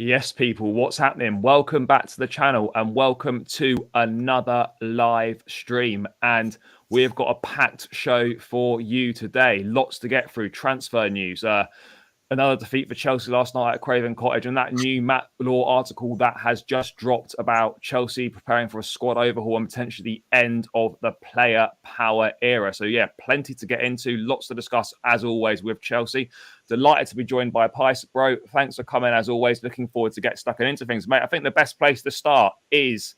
Yes, people, what's happening? Welcome back to the channel and welcome to another live stream. And we've got a packed show for you today. Lots to get through. Transfer news. Another defeat for Chelsea last night at Craven Cottage, and that new Matt Law article that has just dropped about Chelsea preparing for a squad overhaul and potentially the end of the player power era. So yeah, plenty to get into, lots to discuss as always with Chelsea. Delighted to be joined by Pys. Bro, thanks for coming as always. Looking forward to get stuck into things. Mate, I think the best place to start is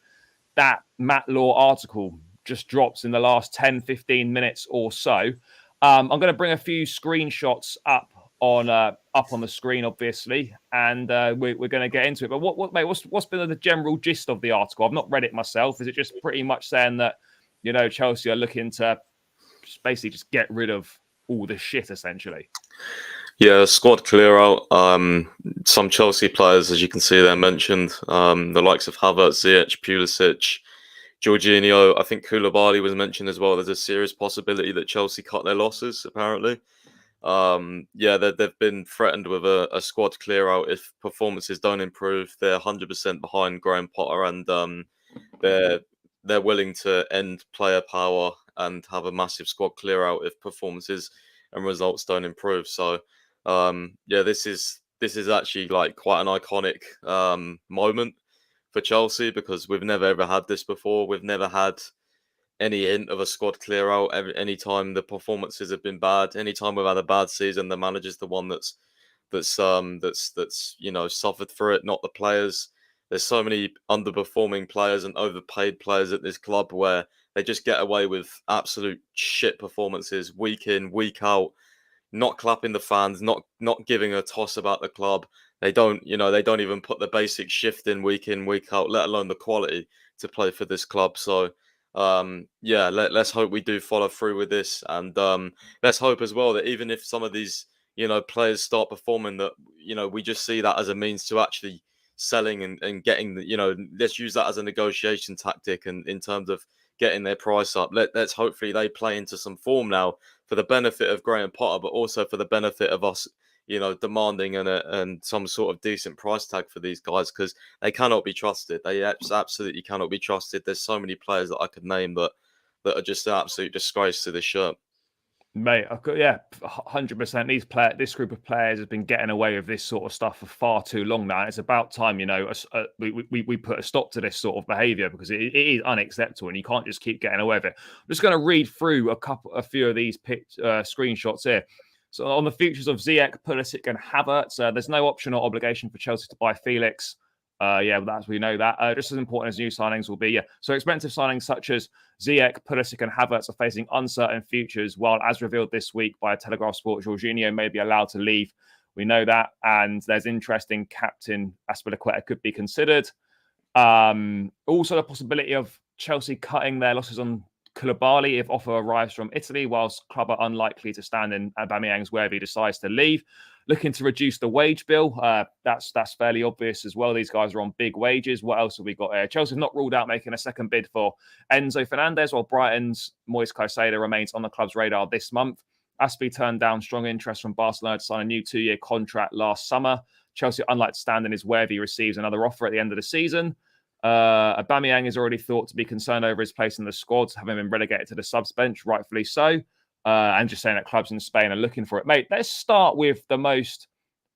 that Matt Law article just drops in the last 10, 15 minutes or so. I'm going to bring a few screenshots up on the screen, obviously, and we're going to get into it. But mate, what's been the general gist of the article? I've not read it myself. Is it just pretty much saying that, Chelsea are looking to basically just get rid of all this shit, essentially? Yeah, squad clear out. Some Chelsea players, as you can see, they're mentioned. The likes of Havertz, Ziyech, Pulisic, Jorginho. I think Koulibaly was mentioned as well. There's a serious possibility that Chelsea cut their losses, apparently. They've been threatened with a squad clear out if performances don't improve. They're 100% behind Graham Potter, and they're willing to end player power and have a massive squad clear out if performances and results don't improve. So, this is actually like quite an iconic moment for Chelsea, because we've never ever had this before. We've never had any hint of a squad clear out. Any time the performances have been bad, anytime we've had a bad season, the manager's the one that's suffered through it, not the players. There's so many underperforming players and overpaid players at this club where they just get away with absolute shit performances week in, week out, not clapping the fans, not giving a toss about the club. They don't even put the basic shift in, week out, let alone the quality to play for this club. So let's hope we do follow through with this, and let's hope as well that even if some of these players start performing, that we just see that as a means to actually selling and getting let's use that as a negotiation tactic, and in terms of getting their price up. Let's hopefully they play into some form now for the benefit of Graham Potter, but also for the benefit of us, demanding and some sort of decent price tag for these guys, because they cannot be trusted. They absolutely cannot be trusted. There's so many players that I could name that are just an absolute disgrace to this shirt. Mate, 100%. This group of players has been getting away with this sort of stuff for far too long now. It's about time, we put a stop to this sort of behaviour, because it is unacceptable, and you can't just keep getting away with it. I'm just going to read through a few of these screenshots here. So on the futures of Ziyech, Pulisic, and Havertz, there's no option or obligation for Chelsea to buy Felix. We know that. Just as important as new signings will be. Yeah. So expensive signings such as Ziyech, Pulisic, and Havertz are facing uncertain futures, while, as revealed this week by Telegraph Sport, Jorginho may be allowed to leave. We know that. And there's interest in captain Azpilicueta could be considered. Also, the possibility of Chelsea cutting their losses on Koulibaly if offer arrives from Italy, whilst club are unlikely to stand in Aubameyang's way if he decides to leave. Looking to reduce the wage bill. That's fairly obvious as well. These guys are on big wages. What else have we got here? Chelsea have not ruled out making a second bid for Enzo Fernandez, while Brighton's Moise Caicedo remains on the club's radar this month. Aspi turned down strong interest from Barcelona to sign a new 2-year contract last summer. Chelsea are unlikely to stand in his way if he receives another offer at the end of the season. Aubameyang is already thought to be concerned over his place in the squad, having been relegated to the subs bench, rightfully so. And just saying that clubs in Spain are looking for it. Mate, let's start with the most,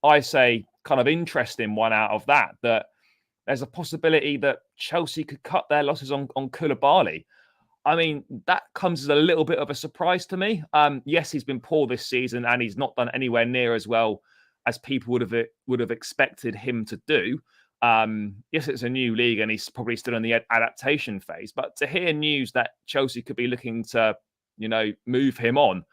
I say, kind of interesting one out of that there's a possibility that Chelsea could cut their losses on Koulibaly. I mean, that comes as a little bit of a surprise to me. Yes, he's been poor this season, and he's not done anywhere near as well as people would have expected him to do. Yes, it's a new league, and he's probably still in the adaptation phase. But to hear news that Chelsea could be looking to move him on,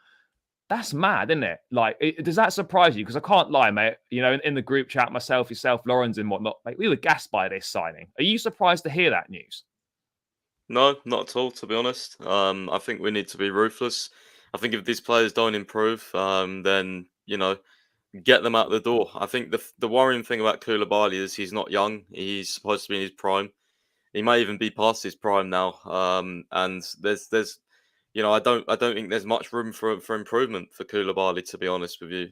that's mad, isn't it? Like, does that surprise you? Because I can't lie, mate. In the group chat, myself, yourself, Lawrence, and whatnot, like, we were gassed by this signing. Are you surprised to hear that news? No, not at all, to be honest. I think we need to be ruthless. I think if these players don't improve, then get them out the door. I think the worrying thing about Koulibaly is he's not young. He's supposed to be in his prime. He may even be past his prime now. And there's I don't think there's much room for improvement for Koulibaly, to be honest with you.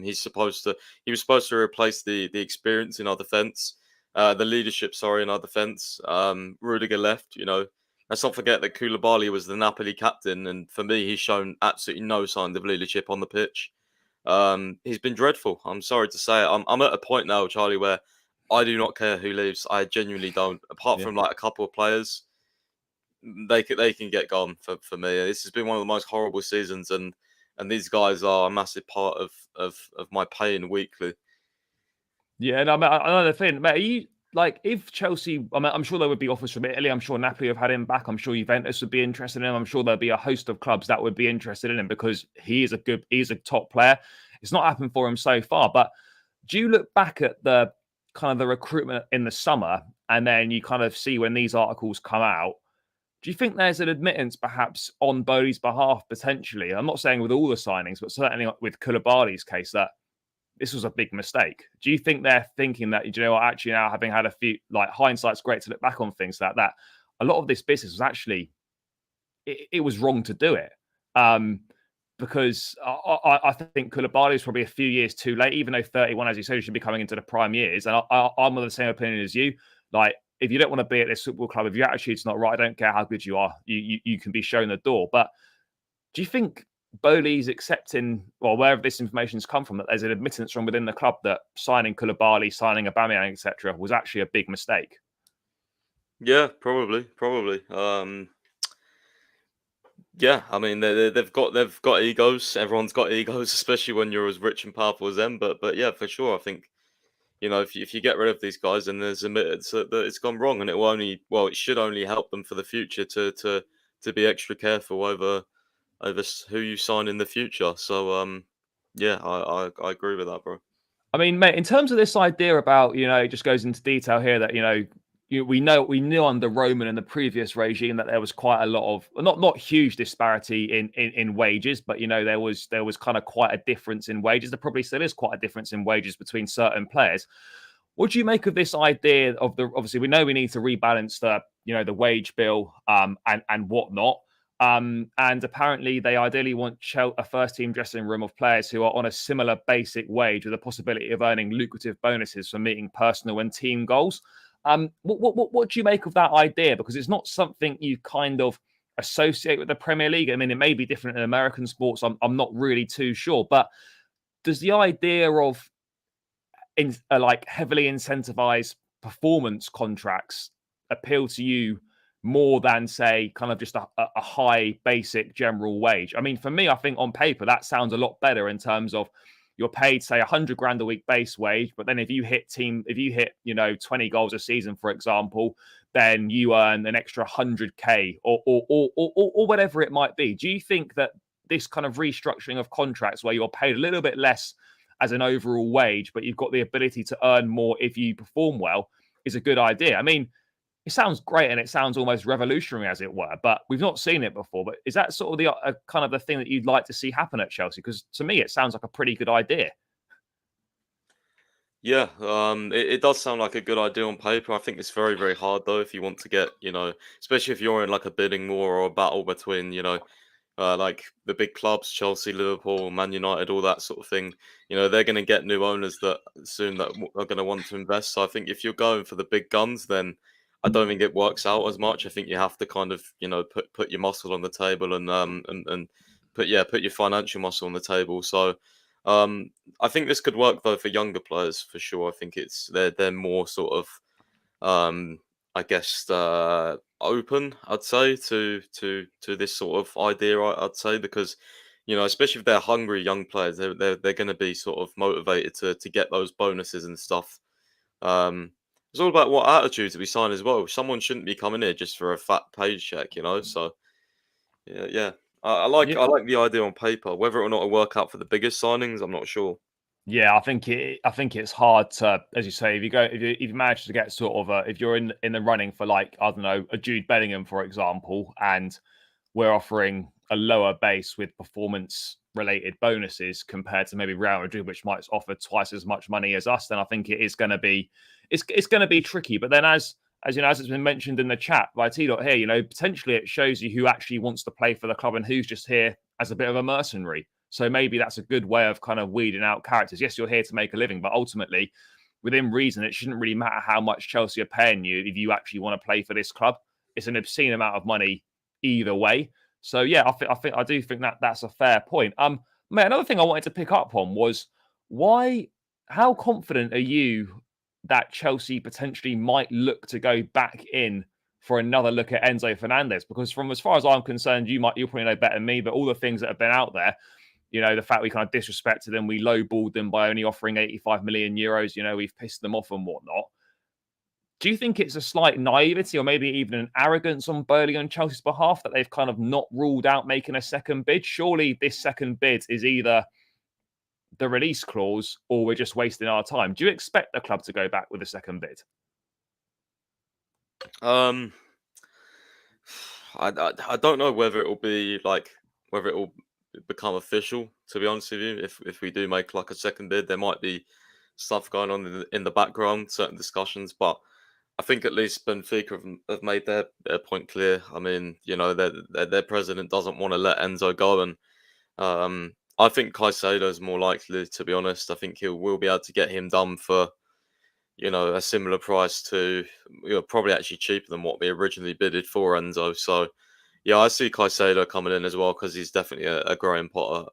He was supposed to replace the experience in our defence, the leadership, sorry, in our defence. Rudiger left. Let's not forget that Koulibaly was the Napoli captain, and for me, he's shown absolutely no signs of leadership on the pitch. He's been dreadful. I'm sorry to say it. I'm at a point now, Charlie, where I do not care who leaves. I genuinely don't. Apart from like a couple of players, they can get gone for me. This has been one of the most horrible seasons, and these guys are a massive part of my pain weekly. Yeah, no, another thing, mate. Are you like if Chelsea? I'm sure there would be offers from Italy. I'm sure Napoli have had him back. I'm sure Juventus would be interested in him. I'm sure there'll be a host of clubs that would be interested in him because he's a top player. It's not happened for him so far, but do you look back at the kind of the recruitment in the summer, and then you kind of see when these articles come out? Do you think there's an admittance, perhaps, on Bowley's behalf, potentially? I'm not saying with all the signings, but certainly with Koulibaly's case, that this was a big mistake. Do you think they're thinking that, actually now having had a few, like hindsight's great to look back on things like that, a lot of this business was actually, it was wrong to do it. Because I think Koulibaly is probably a few years too late, even though 31, as you said, he should be coming into the prime years. And I'm of the same opinion as you. Like, if you don't want to be at this football club, if your attitude's not right, I don't care how good you are, you can be shown the door. But do you think Bowley's accepting, well, wherever this information's come from, that there's an admittance from within the club that signing Koulibaly, signing Aubameyang, etc., was actually a big mistake? Yeah, probably. Yeah, I mean they've got egos. Everyone's got egos, especially when you're as rich and powerful as them. But yeah, for sure, I think if you get rid of these guys, then there's admittance that it's gone wrong, and it should only help them for the future to be extra careful over who you sign in the future. So yeah, I agree with that, bro. I mean, mate, in terms of this idea about, it just goes into detail here that, we knew under Roman and the previous regime that there was quite a lot of not huge disparity in wages, but there was kind of quite a difference in wages. There probably still is quite a difference in wages between certain players. What do you make of this idea of obviously we know we need to rebalance the wage bill and whatnot. And apparently they ideally want a first team dressing room of players who are on a similar basic wage with the possibility of earning lucrative bonuses for meeting personal and team goals. What do you make of that idea? Because it's not something you kind of associate with the Premier League. I mean, it may be different in American sports. I'm not really too sure. But does the idea of like heavily incentivized performance contracts appeal to you more than, say, kind of just a high basic general wage? I mean, for me, I think on paper that sounds a lot better in terms of you're paid, say, 100 grand a week base wage, but then if you hit 20 goals a season, for example, then you earn an extra 100k or whatever it might be. Do you think that this kind of restructuring of contracts where you're paid a little bit less as an overall wage, but you've got the ability to earn more if you perform well, is a good idea? I mean, it sounds great and it sounds almost revolutionary, as it were, but we've not seen it before. But is that sort of the kind of the thing that you'd like to see happen at Chelsea? Because to me, it sounds like a pretty good idea. Yeah, it does sound like a good idea on paper. I think it's very, very hard though if you want to get, especially if you're in like a bidding war or a battle between, like the big clubs, Chelsea, Liverpool, Man United, all that sort of thing. They're going to get new owners that are going to want to invest. So I think if you're going for the big guns, then I don't think it works out as much. I think you have to kind of, put your muscle on the table and put your financial muscle on the table. So I think this could work though for younger players for sure. I think they're more sort of I guess open, I'd say, to this sort of idea. I'd say because especially if they're hungry young players, they're going to be sort of motivated to get those bonuses and stuff. It's all about what attitude to be signed as well. Someone shouldn't be coming here just for a fat paycheck, So yeah. I like the idea on paper. Whether or not it work out for the biggest signings, I'm not sure. Yeah, I think it's hard to, as you say, if you manage to get sort of if you're in the running for, like, I don't know, a Jude Bellingham, for example, and we're offering a lower base with performance related bonuses compared to maybe Real Madrid, which might offer twice as much money as us, then I think it is going to be it's going to be tricky. But then as as you know, as it's been mentioned in the chat by T. Dot here, potentially it shows you who actually wants to play for the club and who's just here as a bit of a mercenary. So maybe that's a good way of kind of weeding out characters. Yes, you're here to make a living, but ultimately, within reason, it shouldn't really matter how much Chelsea are paying you if you actually want to play for this club. It's an obscene amount of money either way. So yeah, I do think that that's a fair point. Mate, another thing I wanted to pick up on was how confident are you that Chelsea potentially might look to go back in for another look at Enzo Fernandez? Because from as far as I'm concerned, you'll probably know better than me, but all the things that have been out there, the fact we kind of disrespected them, we lowballed them by only offering 85 million euros, we've pissed them off and whatnot. Do you think it's a slight naivety or maybe even an arrogance on Burnley on Chelsea's behalf that they've kind of not ruled out making a second bid? Surely this second bid is either the release clause or we're just wasting our time. Do you expect the club to go back with a second bid? I don't know whether it will become official, to be honest with you. If we do make like a second bid, there might be stuff going on in the background, certain discussions, but I think at least Benfica have made their point clear. I mean, their president doesn't want to let Enzo go, and I think Caicedo is more likely, to be honest. I think we'll be able to get him done for a similar price to probably actually cheaper than what we originally bidded for Enzo. So yeah, I see Caicedo coming in as well because he's definitely a Graham Potter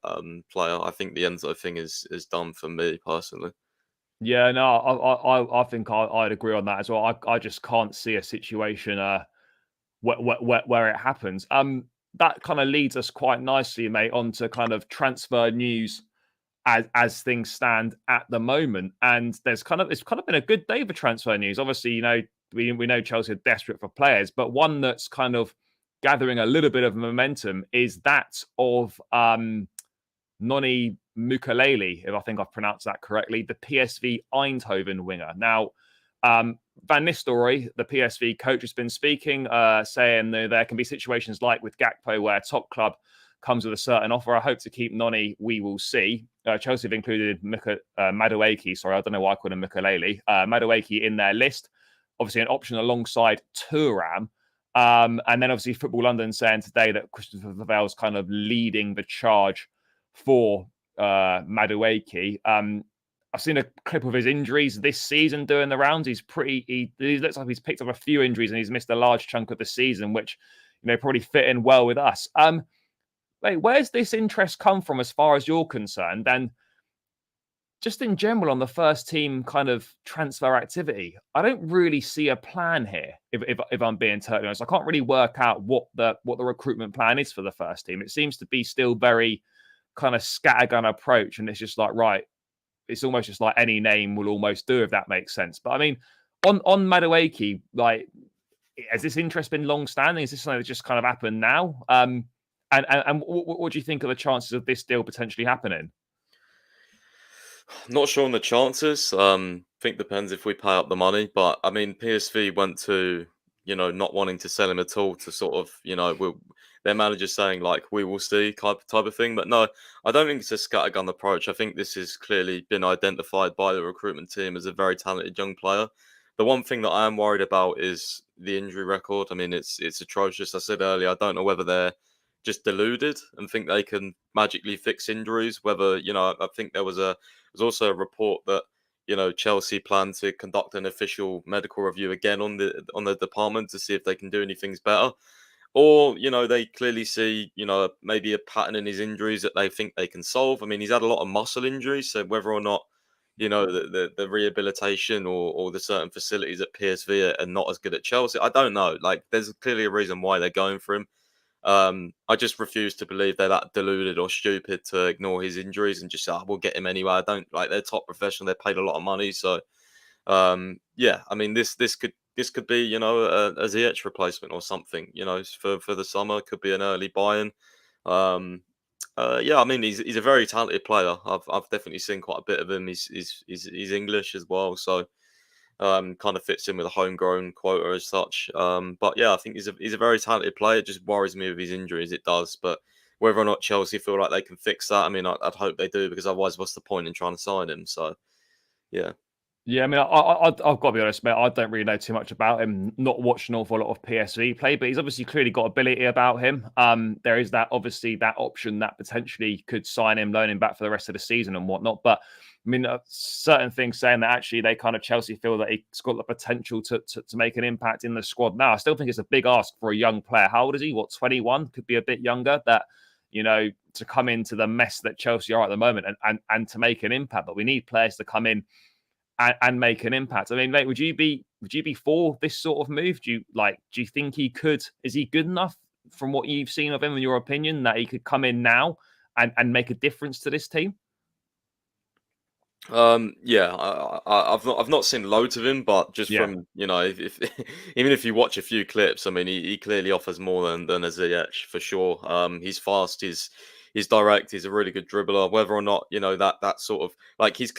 player. I think the Enzo thing is done for me personally. Yeah, no, I think I'd agree on that as well. I just can't see a situation where it happens. That kind of leads us quite nicely, mate, onto kind of transfer news as things stand at the moment. And it's kind of been a good day for transfer news. Obviously, we know Chelsea are desperate for players, but one that's kind of gathering a little bit of momentum is that of Noni Madueke, if I think I've pronounced that correctly, the PSV Eindhoven winger. Now, Van Nistelrooy, the PSV coach, has been speaking, saying that there can be situations like with Gakpo where a top club comes with a certain offer. I hope to keep Noni. We will see. Chelsea have included Madueke. Sorry, I don't know why I called him Madueke. Madueke in their list. Obviously, an option alongside Thuram. And then obviously Football London saying today that Christopher Vavell's kind of leading the charge for Madueke. I've seen a clip of his injuries this season doing the rounds. He looks like he's picked up a few injuries and he's missed a large chunk of the season, which probably fit in well with us. Wait, where's this interest come from as far as you're concerned? And just in general on the first team kind of transfer activity, I don't really see a plan here. If I'm being totally honest, I can't really work out what the recruitment plan is for the first team. It seems to be still very kind of scattergun approach, and it's just like, right, it's almost just like any name will almost do, if that makes sense. But I mean, on Madueke, like, has this interest been long standing? Is this something that just kind of happened now? And what do you think of the chances of this deal potentially happening? Not sure on the chances. Think depends if we pay up the money. But I mean, PSV went to not wanting to sell him at all to sort of their manager saying like we will see type of thing. But no, I don't think it's a scattergun approach. I think this has clearly been identified by the recruitment team as a very talented young player. The one thing that I am worried about is the injury record. I mean, it's atrocious. I said earlier, I don't know whether they're just deluded and think they can magically fix injuries. Whether I think there was also a report that Chelsea plan to conduct an official medical review again on the department to see if they can do anything better, or they clearly see maybe a pattern in his injuries that they think they can solve. I mean, he's had a lot of muscle injuries, so whether or not the rehabilitation or the certain facilities at PSV are not as good at Chelsea, I don't know. Like, there's clearly a reason why they're going for him. I just refuse to believe they're that deluded or stupid to ignore his injuries and just say, we'll get him anyway. I don't like, they're top professional. They're paid a lot of money. So, yeah, I mean, this could be, a Ziyech replacement or something, for the summer. Could be an early buy-in. Yeah, I mean, he's a very talented player. I've definitely seen quite a bit of him. He's English as well. So, kind of fits in with a homegrown quota as such. But yeah, I think he's a very talented player. It just worries me with his injuries. It does, but whether or not Chelsea feel like they can fix that, I mean, I'd hope they do, because otherwise, what's the point in trying to sign him? So, yeah. Yeah, I mean, I've got to be honest, mate. I don't really know too much about him. Not watched an awful lot of PSV play, but he's obviously clearly got ability about him. There is that obviously that option that potentially could sign him, loan him back for the rest of the season and whatnot. But I mean, certain things saying that actually they kind of Chelsea feel that he's got the potential to make an impact in the squad. Now, I still think it's a big ask for a young player. How old is he? What, 21? Could be a bit younger. That to come into the mess that Chelsea are at the moment and to make an impact. But we need players to come in and make an impact. I mean, mate, would you be for this sort of move? Do you think he could? Is he good enough from what you've seen of him, in your opinion, that he could come in now and make a difference to this team? Yeah, I've not seen loads of him, but just Yeah, from if even if you watch a few clips, I mean, he clearly offers more than a Ziyech for sure. He's fast, he's direct, he's a really good dribbler. Whether or not that sort of like he's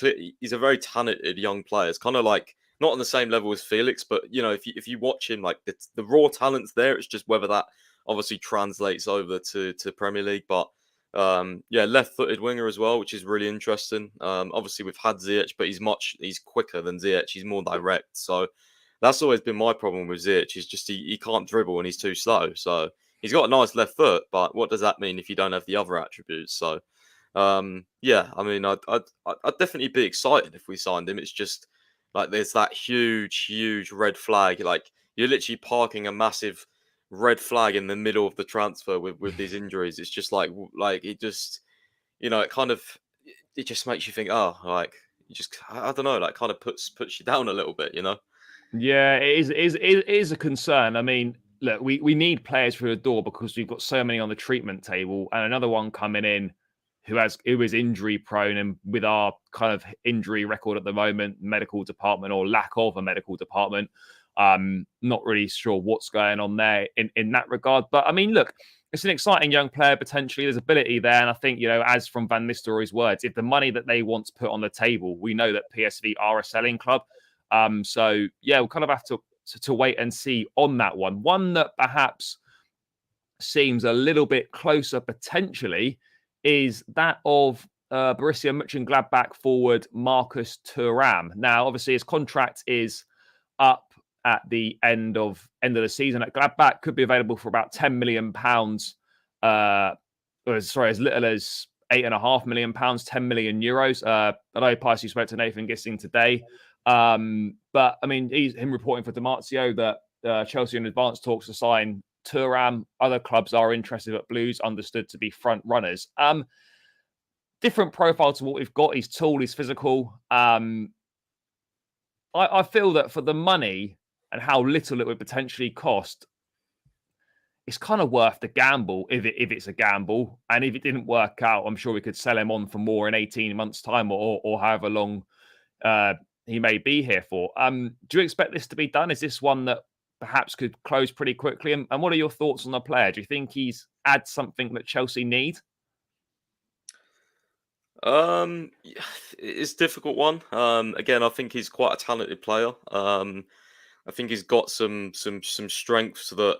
a very talented young player. It's kind of like not on the same level as Felix, but if you watch him, like the raw talent's there. It's just whether that obviously translates over to Premier League, but. Yeah, left-footed winger as well, which is really interesting. Obviously we've had Ziyech, but he's quicker than Ziyech. He's more direct. So that's always been my problem with Ziyech. Is just he can't dribble and he's too slow. So he's got a nice left foot, but what does that mean if you don't have the other attributes? So yeah, I mean, I'd definitely be excited if we signed him. It's just like there's that huge red flag. Like you're literally parking a massive red flag in the middle of the transfer with these injuries. It's just like it just it kind of it just makes you think, oh, like you just I don't know, like kind of puts you down a little bit, you know. yeah, it is a concern. I mean, look, we need players through the door because we've got so many on the treatment table, and another one coming in who is injury prone, and with our kind of injury record at the moment, medical department or lack of a medical department, not really sure what's going on there in that regard. But I mean, look, it's an exciting young player potentially. There's ability there, and I think as from Van Nistelrooy's words, if the money that they want to put on the table, we know that PSV are a selling club. So yeah, we'll kind of have to wait and see on that one. One that perhaps seems a little bit closer potentially is that of Borussia Mönchengladbach forward Marcus Thuram. Now, obviously, his contract is up at the end of the season at Gladbach. Could be available for about £10 million. As little as £8.5 million, €10 million. I know Pys, you spoke to Nathan Gissing today. But I mean, him reporting for Damartio that Chelsea in advanced talks to sign Thuram. Other clubs are interested, but Blues understood to be front runners. Different profile to what we've got. He's tall, he's physical. I feel that for the money and how little it would potentially cost, it's kind of worth the gamble if it's a gamble. And if it didn't work out, I'm sure we could sell him on for more in 18 months' time or however long he may be here for. Do you expect this to be done? Is this one that perhaps could close pretty quickly? And what are your thoughts on the player? Do you think he's adds something that Chelsea need? It's a difficult one. Again, I think he's quite a talented player. I think he's got some strengths that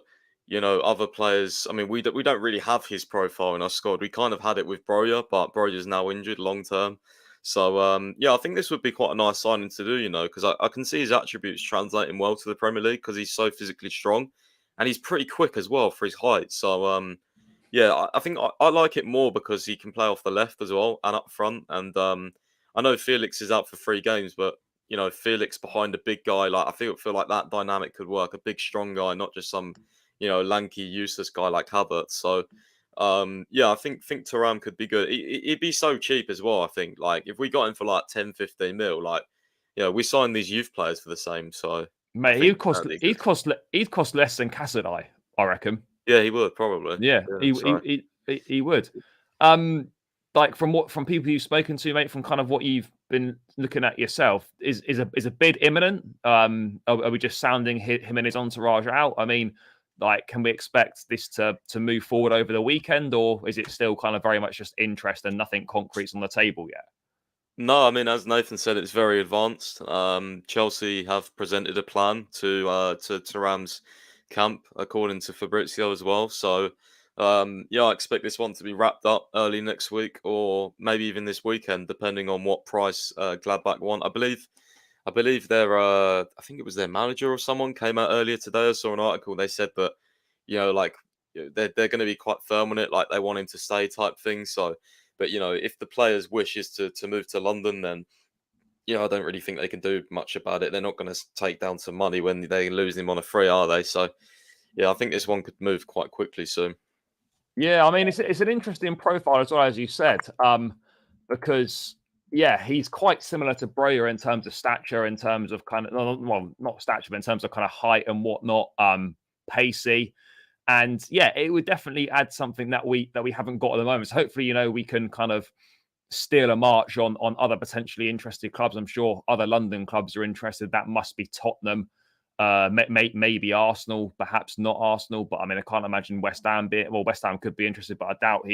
other players. I mean, we don't really have his profile in our squad. We kind of had it with Broja, but Broja's now injured long term. So yeah, I think this would be quite a nice signing to do. Because I can see his attributes translating well to the Premier League because he's so physically strong, and he's pretty quick as well for his height. So yeah, I think I like it more because he can play off the left as well and up front. And I know Felix is out for 3 games, but Felix behind a big guy, like I feel like that dynamic could work. A big, strong guy, not just some lanky, useless guy like Havertz. So yeah, I think Thuram could be good. He'd be so cheap as well. I think like if we got him for like 10, 15 mil, like we signed these youth players for the same. So I Mate, think that'd be good. he'd cost less than Caicedo, I reckon. Yeah, he would probably. Yeah, Yeah, he so. he he would. Um, like from people you've spoken to, mate, from kind of what you've been looking at yourself, is a bid imminent? Are we just sounding him and his entourage out? I mean, like, can we expect this to move forward over the weekend, or is it still kind of very much just interest and nothing concrete's on the table yet? No, I mean, as Nathan said, it's very advanced. Chelsea have presented a plan to Rams camp, according to Fabrizio as well. So, yeah, I expect this one to be wrapped up early next week, or maybe even this weekend, depending on what price Gladbach want. I believe I believe I think it was their manager or someone came out earlier today. I saw an article. They said that, like they're going to be quite firm on it, like they want him to stay type thing. So, but if the player's wish is to move to London, then I don't really think they can do much about it. They're not going to take down some money when they lose him on a free, are they? So, yeah, I think this one could move quite quickly soon. Yeah, I mean, it's an interesting profile as well, as you said, because yeah, he's quite similar to Breuer in terms of stature, in terms of kind of well, not stature, but in terms of kind of height and whatnot, pacey, and yeah, it would definitely add something that we haven't got at the moment. So hopefully, we can kind of steal a march on other potentially interested clubs. I'm sure other London clubs are interested. That must be Tottenham. Maybe Arsenal, perhaps not Arsenal, but I mean, I can't imagine West Ham West Ham could be interested, but I doubt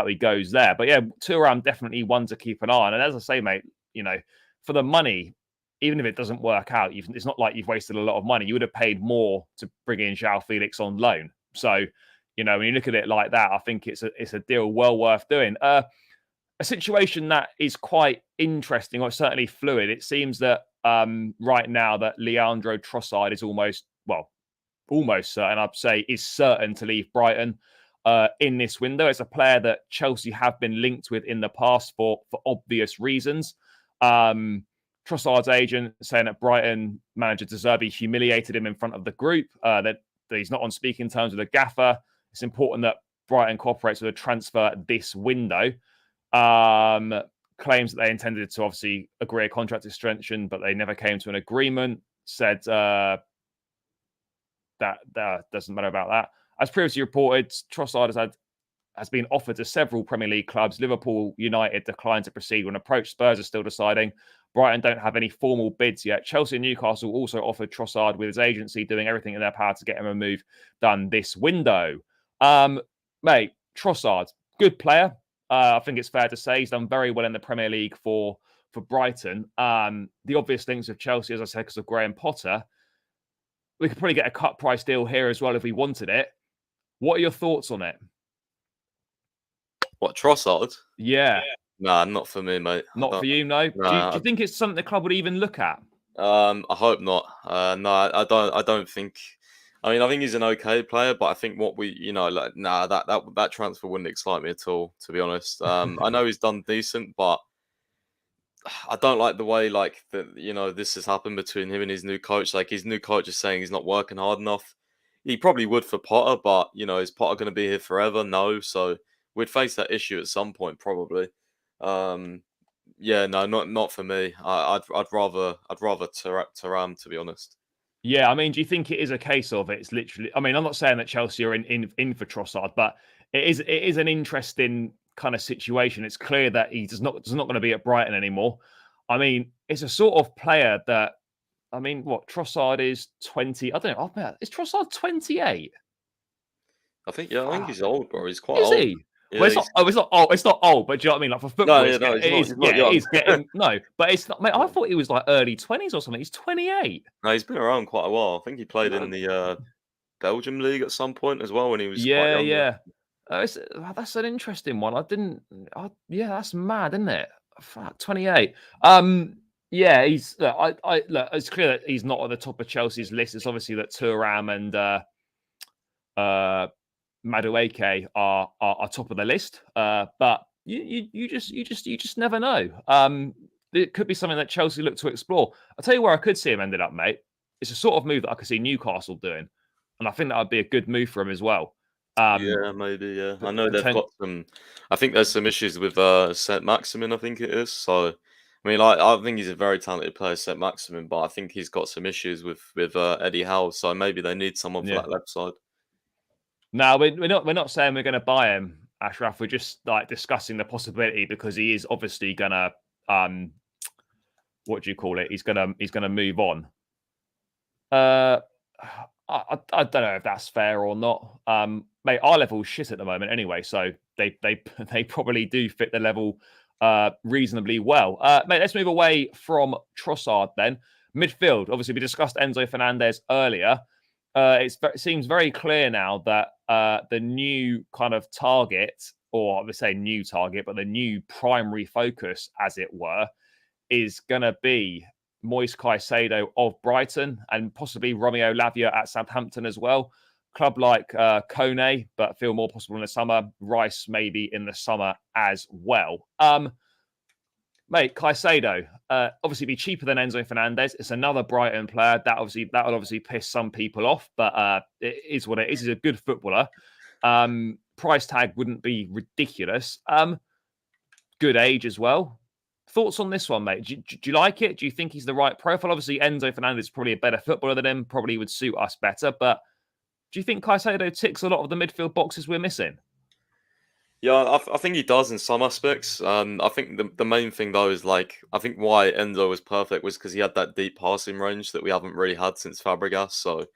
he goes there. But yeah, Thuram definitely one to keep an eye on. And as I say, mate, for the money, even if it doesn't work out, it's not like you've wasted a lot of money. You would have paid more to bring in Joao Felix on loan. So, when you look at it like that, I think it's a deal well worth doing. A situation that is quite interesting, or certainly fluid. It seems that right now that Leandro Trossard is almost certain, I'd say, is certain to leave Brighton in this window. It's a player that Chelsea have been linked with in the past for obvious reasons. Trossard's agent saying that Brighton manager De Zerbi humiliated him in front of the group, that he's not on speaking terms with the gaffer. It's important that Brighton cooperates with a transfer this window. Claims that they intended to obviously agree a contract extension, but they never came to an agreement. Said that doesn't matter about that. As previously reported, Trossard has been offered to several Premier League clubs. Liverpool United declined to proceed when approached. Spurs are still deciding. Brighton don't have any formal bids yet. Chelsea and Newcastle also offered Trossard, with his agency doing everything in their power to get him a move done this window. Mate, Trossard, good player. I think it's fair to say he's done very well in the Premier League for Brighton. The obvious links with Chelsea, as I said, because of Graham Potter. We could probably get a cut price deal here as well if we wanted it. What are your thoughts on it? What, Trossard? Yeah. Nah, not for me, mate. Not for you, no? Nah, do you think it's something the club would even look at? I hope not. No, I don't think. I mean, I think he's an okay player, but I think that transfer wouldn't excite me at all, to be honest. I know he's done decent, but I don't like the way this has happened between him and his new coach. Like, his new coach is saying he's not working hard enough. He probably would for Potter, but is Potter going to be here forever? No. So we'd face that issue at some point, probably. Yeah, no, not for me. I'd rather Thuram, to be honest. Yeah, I mean, do you think it is a case of it's literally? I mean, I'm not saying that Chelsea are in for Trossard, but it is an interesting kind of situation. It's clear that he's not going to be at Brighton anymore. I mean, it's a sort of player that, I mean, what Trossard is 20? I don't know. Is Trossard 28? I think he's old, bro. He's quite is old. He? Yeah, well, it's not old. It's not old, but do you know what I mean? Like for football, he's not young. It is getting no, but it's not. Mate, I thought he was like early 20s or something. He's 28. No, he's been around quite a while. I think he played in the Belgium league at some point as well when he was quite young. Yeah. That's an interesting one. Yeah, that's mad, isn't it? 28. Yeah, he's. Look, it's clear that he's not at the top of Chelsea's list. It's obviously that Thuram and Madueke are top of the list. But you just never know. It could be something that Chelsea look to explore. I'll tell you where I could see him ended up, mate. It's a sort of move that I could see Newcastle doing, and I think that would be a good move for him as well. Yeah, maybe. Yeah, I know they've got some. I think there's some issues with Saint Maximin. I think it is. So, I mean, I think he's a very talented player, Saint Maximin, but I think he's got some issues with Eddie Howe. So maybe they need someone for that left side. No, we're not saying we're going to buy him, Ashraf. We're just like discussing the possibility because he is obviously gonna what do you call it? He's gonna move on. I don't know if that's fair or not. Mate, our level's shit at the moment anyway, so they probably do fit the level reasonably well. Mate, let's move away from Trossard then. Midfield, obviously we discussed Enzo Fernandez earlier. It seems very clear now that the new kind of target, or I would say new target, but the new primary focus, as it were, is going to be Moise Caicedo of Brighton and possibly Romeo Lavia at Southampton as well. Club like Kone, but feel more possible in the summer. Rice maybe in the summer as well. Mate, Caicedo, obviously be cheaper than Enzo Fernandez. It's another Brighton player. That'll obviously piss some people off, but it is what it is. He's a good footballer. Price tag wouldn't be ridiculous. Good age as well. Thoughts on this one, mate? Do you like it? Do you think he's the right profile? Obviously, Enzo Fernandez is probably a better footballer than him, probably would suit us better, but do you think Caicedo ticks a lot of the midfield boxes we're missing? Yeah, I think he does in some aspects. I think the main thing though is like I think why Enzo was perfect was because he had that deep passing range that we haven't really had since Fabregas. So,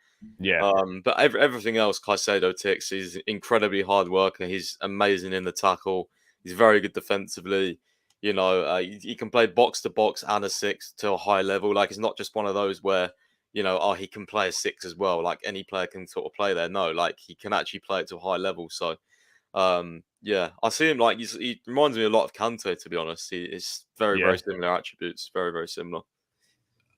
Yeah, but everything else Caicedo ticks. He's incredibly hard worker. He's amazing in the tackle. He's very good defensively. He can play box to box and a six to a high level. Like it's not just one of those where he can play a six as well. Like any player can sort of play there. No, like he can actually play it to a high level. So. Yeah, I see him like he reminds me a lot of Kante, to be honest. He's very, yeah. very similar attributes. Very, very similar.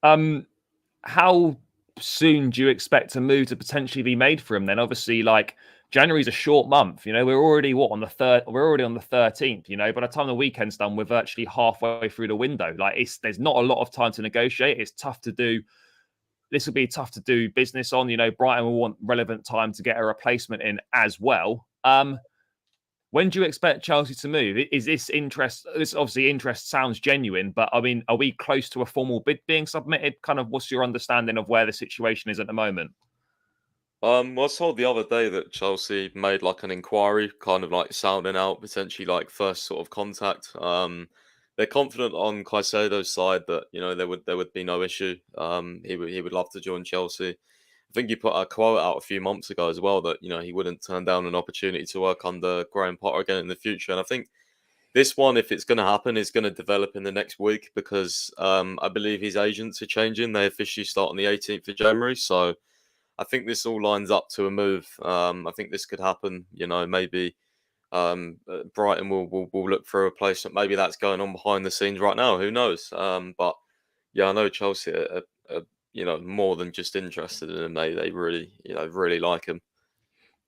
How soon do you expect a move to potentially be made for him? Then, obviously, like January's a short month. We're already on the third. We're already on the 13th. By the time the weekend's done, we're virtually halfway through the window. Like, there's not a lot of time to negotiate. It's tough to do. This will be tough to do business on. Brighton will want relevant time to get a replacement in as well. When do you expect Chelsea to move? Is this interest? This obviously interest sounds genuine, but I mean, are we close to a formal bid being submitted? Kind of, what's your understanding of where the situation is at the moment? I saw the other day that Chelsea made like an inquiry, kind of like sounding out potentially like first sort of contact. They're confident on Caicedo's side that there would be no issue. He would love to join Chelsea. I think he put a quote out a few months ago as well that he wouldn't turn down an opportunity to work under Graham Potter again in the future. And I think this one, if it's going to happen, is going to develop in the next week because I believe his agents are changing. They officially start on the 18th of January. So I think this all lines up to a move. I think this could happen. Maybe Brighton will look for a replacement. Maybe that's going on behind the scenes right now. Who knows? But yeah, I know Chelsea are more than just interested in him. They really, really like him.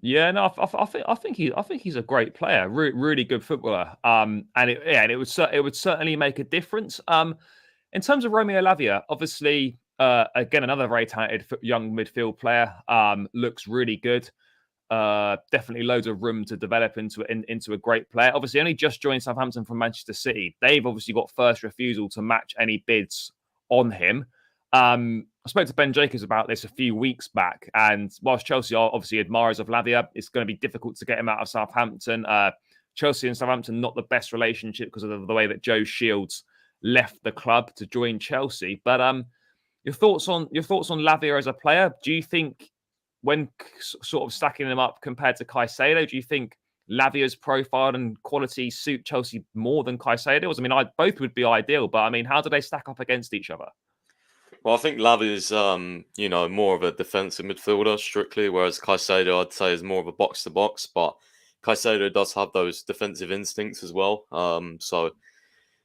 Yeah, no, I think he's a great player, really good footballer. And it would certainly make a difference. In terms of Romeo Lavia, obviously, again another very talented young midfield player. Looks really good. Definitely loads of room to develop into a great player. Obviously, only just joined Southampton from Manchester City. They've obviously got first refusal to match any bids on him. I spoke to Ben Jacobs about this a few weeks back, and whilst Chelsea are obviously admirers of Lavia, it's going to be difficult to get him out of Southampton. Chelsea and Southampton not the best relationship because of the way that Joe Shields left the club to join Chelsea. But your thoughts on Lavia as a player? Do you think when sort of stacking them up compared to Caicedo, do you think Lavia's profile and quality suit Chelsea more than Caicedo's? I mean, both would be ideal, but I mean, how do they stack up against each other? Well, I think Lavi is, more of a defensive midfielder strictly, whereas Caicedo, I'd say, is more of a box to box. But Caicedo does have those defensive instincts as well.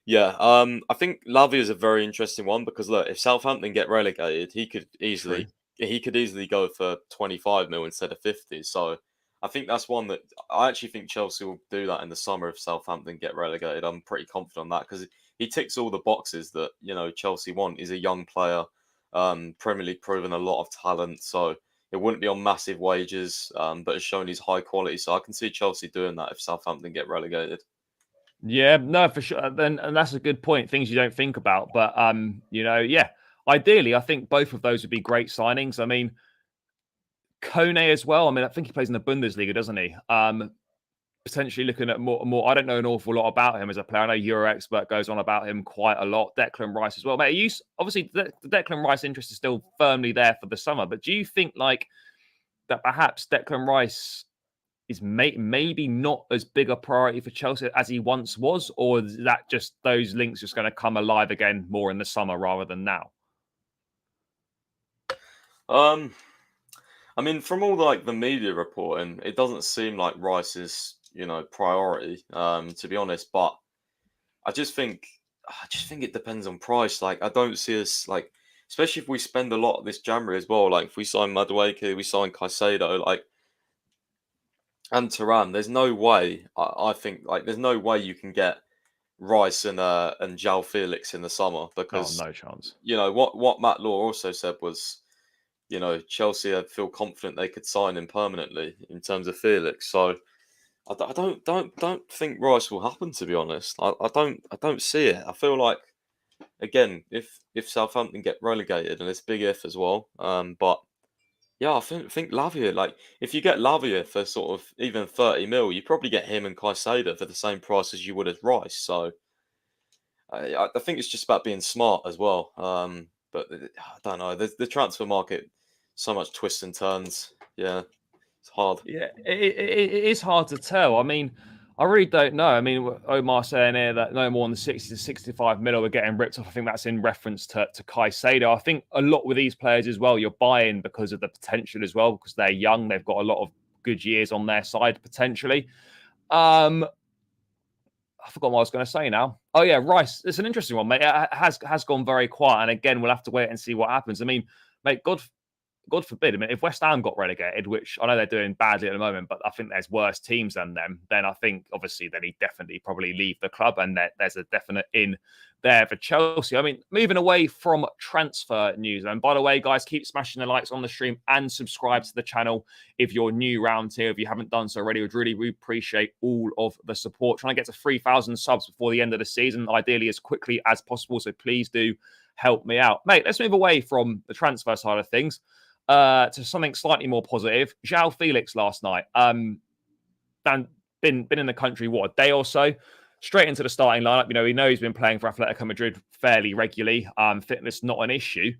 Yeah, I think Lavi is a very interesting one because look, if Southampton get relegated, True. he could easily go for 25 mil instead of 50. So I think that's one that I actually think Chelsea will do that in the summer if Southampton get relegated. I'm pretty confident on that because he ticks all the boxes that Chelsea want. He's a young player, Premier League proven a lot of talent, so it wouldn't be on massive wages, but has shown he's high quality. So I can see Chelsea doing that if Southampton get relegated. Yeah, no, for sure. Then, and that's a good point. Things you don't think about, but yeah. Ideally, I think both of those would be great signings. I mean, Kone as well. I mean, I think he plays in the Bundesliga, doesn't he? Potentially looking at more. I don't know an awful lot about him as a player. I know Euro Expert goes on about him quite a lot. Declan Rice as well, mate. Obviously the Declan Rice interest is still firmly there for the summer, but do you think like that perhaps Declan Rice is maybe not as big a priority for Chelsea as he once was, or is that just those links just going to come alive again more in the summer rather than now? Um, I mean, from all like the media reporting, it doesn't seem like Rice is priority. To be honest, but I just think I just think it depends on price. Like, I don't see us like, especially if we spend a lot this January as well. Like, if we sign Madueke, we sign Caicedo, like, and Thuram. There's no way. I think like there's no way you can get Rice and Joao Felix in the summer Oh, because no chance. what Matt Law also said was Chelsea had feel confident they could sign him permanently in terms of Felix. So I don't think Rice will happen, to be honest. I don't see it. I feel like again if Southampton get relegated, and it's big if as well. But yeah, I think Lavia, like if you get Lavia for sort of even 30 mil, you probably get him and Caicedo for the same price as you would as Rice. So I think it's just about being smart as well. But I don't know. The transfer market, so much twists and turns. Yeah, it's hard. Yeah, it is hard to tell. I mean, I really don't know. I mean, Omar saying here that no more than 60 to 65 mil are getting ripped off. I think that's in reference to Caicedo. I think a lot with these players as well, you're buying because of the potential as well, because they're young. They've got a lot of good years on their side potentially. I forgot what I was going to say now. Oh yeah, Rice. It's an interesting one, mate. It has gone very quiet, and again, we'll have to wait and see what happens. I mean, mate, God forbid. I mean, if West Ham got relegated, which I know they're doing badly at the moment, but I think there's worse teams than them, then I think obviously then he'd definitely probably leave the club, and there's a definite in there for Chelsea. I mean, moving away from transfer news, and by the way, guys, keep smashing the likes on the stream and subscribe to the channel if you're new around here. If you haven't done so already, we appreciate all of the support. Trying to get to 3,000 subs before the end of the season, ideally as quickly as possible. So please do help me out, mate. Let's move away from the transfer side of things to something slightly more positive. Joao Felix last night. Been in the country, what, a day or so? Straight into the starting lineup. We know he's been playing for Atletico Madrid fairly regularly. Fitness not an issue.